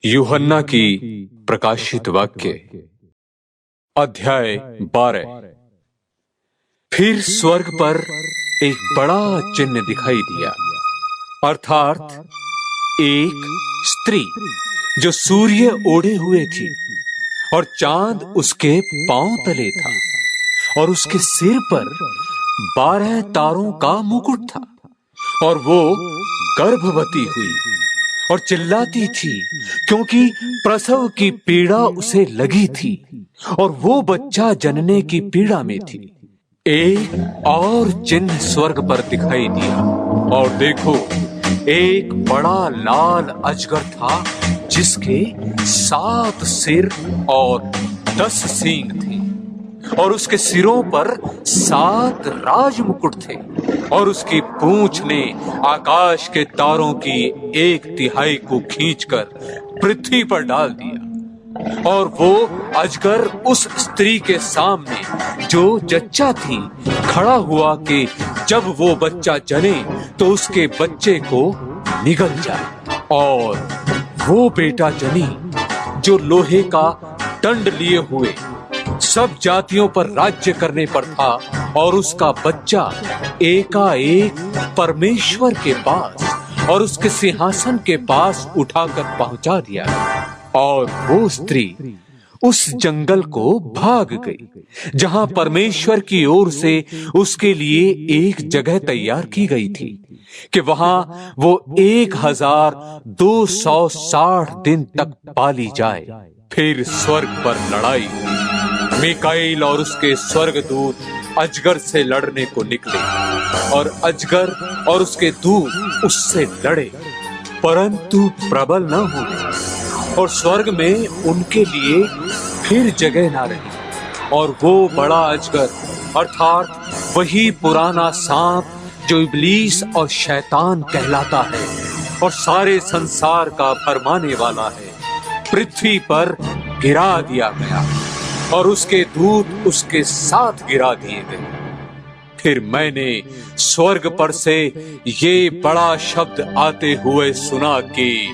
यूहन्ना की प्रकाशित वाक्य अध्याय 12। फिर स्वर्ग पर एक बड़ा चिन्ह दिखाई दिया, अर्थात एक स्त्री जो सूर्य ओढ़े हुए थी और चांद उसके पांव तले था, और उसके सिर पर 12 तारों का मुकुट था, और वो गर्भवती हुई और चिल्लाती थी, क्योंकि प्रसव की पीड़ा उसे लगी थी और वो बच्चा जनने की पीड़ा में थी। एक और चिन्ह स्वर्ग पर दिखाई दिया, और देखो, एक बड़ा लाल अजगर था, जिसके 7 सिर और 10 सींग थे, और उसके सिरों पर 7 राज मुकुट थे, और उसकी पूंछ ने आकाश के तारों की 1/3 को खींचकर पृथ्वी पर डाल दिया। और वो अजगर उस स्त्री के सामने जो जच्चा थी खड़ा हुआ कि जब वो बच्चा जने तो उसके बच्चे को निगल जाए, और वो बेटा जनी जो लोहे का दंड लिए हुए सब जातियों पर राज्य करने पर था, और उसका बच्चा एकाएक परमेश्वर के पास और उसके सिंहासन के पास उठाकर पहुंचा दिया। और वो स्त्री उस जंगल को भाग गई जहां परमेश्वर की ओर से उसके लिए एक जगह तैयार की गई थी, कि वहां वो 1260 दिन तक पाली जाए। फिर स्वर्ग पर लड़ाई हुई। मीकाईल और उसके स्वर्गदूत अजगर से लड़ने को निकले, और अजगर और उसके दूत उससे लड़े, परंतु प्रबल न हुए, और स्वर्ग में उनके लिए फिर जगह ना रही। और वो बड़ा अजगर, अर्थात वही पुराना सांप जो इब्लीस और शैतान कहलाता है और सारे संसार का भरमाने वाला है, पृथ्वी पर गिरा दिया गया, और उसके दूत उसके साथ गिरा दिए गए। फिर मैंने स्वर्ग पर से ये बड़ा शब्द आते हुए सुना कि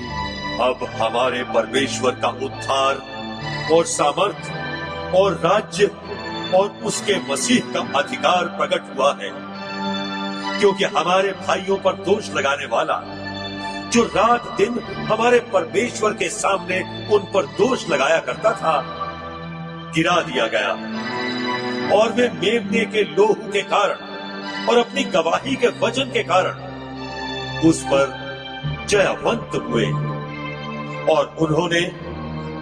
अब हमारे परमेश्वर का उद्धार और सामर्थ और राज्य और उसके मसीह का अधिकार प्रकट हुआ है, क्योंकि हमारे भाइयों पर दोष लगाने वाला, जो रात दिन हमारे परमेश्वर के सामने उन पर दोष लगाया करता था, गिरा दिया गया, और वे मेमने के लोहू के कारण और अपनी गवाही के वचन के कारण उस पर जयवंत हुए, और उन्होंने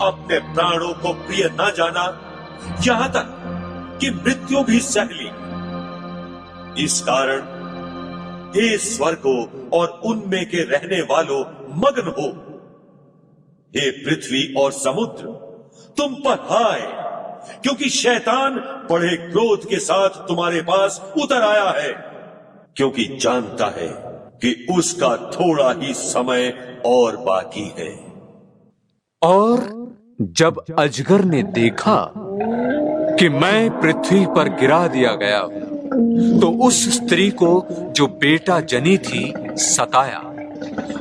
अपने प्राणों को प्रिय न जाना, यहां तक कि मृत्यु भी सह ली। इस कारण हे स्वर्गों और उनमें के रहने वालों, मग्न हो। हे पृथ्वी और समुद्र, तुम पर हाय, क्योंकि शैतान बड़े क्रोध के साथ तुम्हारे पास उतर आया है, क्योंकि जानता है कि उसका थोड़ा ही समय और बाकी है। और जब अजगर ने देखा कि मैं पृथ्वी पर गिरा दिया गया हूं, तो उस स्त्री को जो बेटा जनी थी सताया,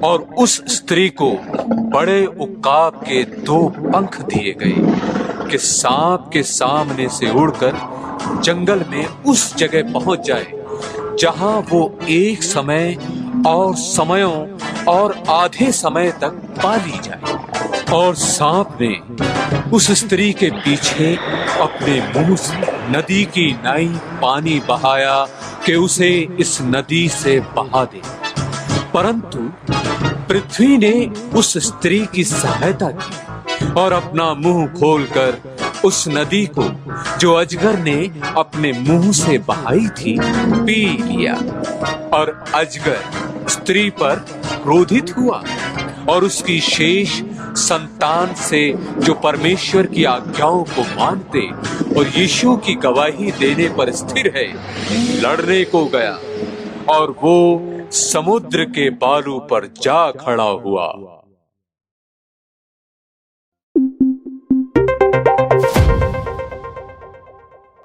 और उस स्त्री को बड़े उकाब के 2 पंख दिए गए कि सांप के सामने से उड़कर जंगल में उस जगह पहुंच जाए जहां वो एक समय और समयों और आधे समय तक पाली जाए। और सांप ने उस स्त्री के पीछे अपने मुंह से नदी की नाई पानी बहाया कि उसे इस नदी से बहा दे, परंतु पृथ्वी ने उस स्त्री की सहायता की और अपना मुंह खोलकर उस नदी को जो अजगर ने अपने मुंह से बहाई थी पी लिया। और अजगर स्त्री पर क्रोधित हुआ, और उसकी शेष संतान से जो परमेश्वर की आज्ञाओं को मानते और यीशु की गवाही देने पर स्थिर है, लड़ने को गया, और वो समुद्र के बालू पर जा खड़ा हुआ।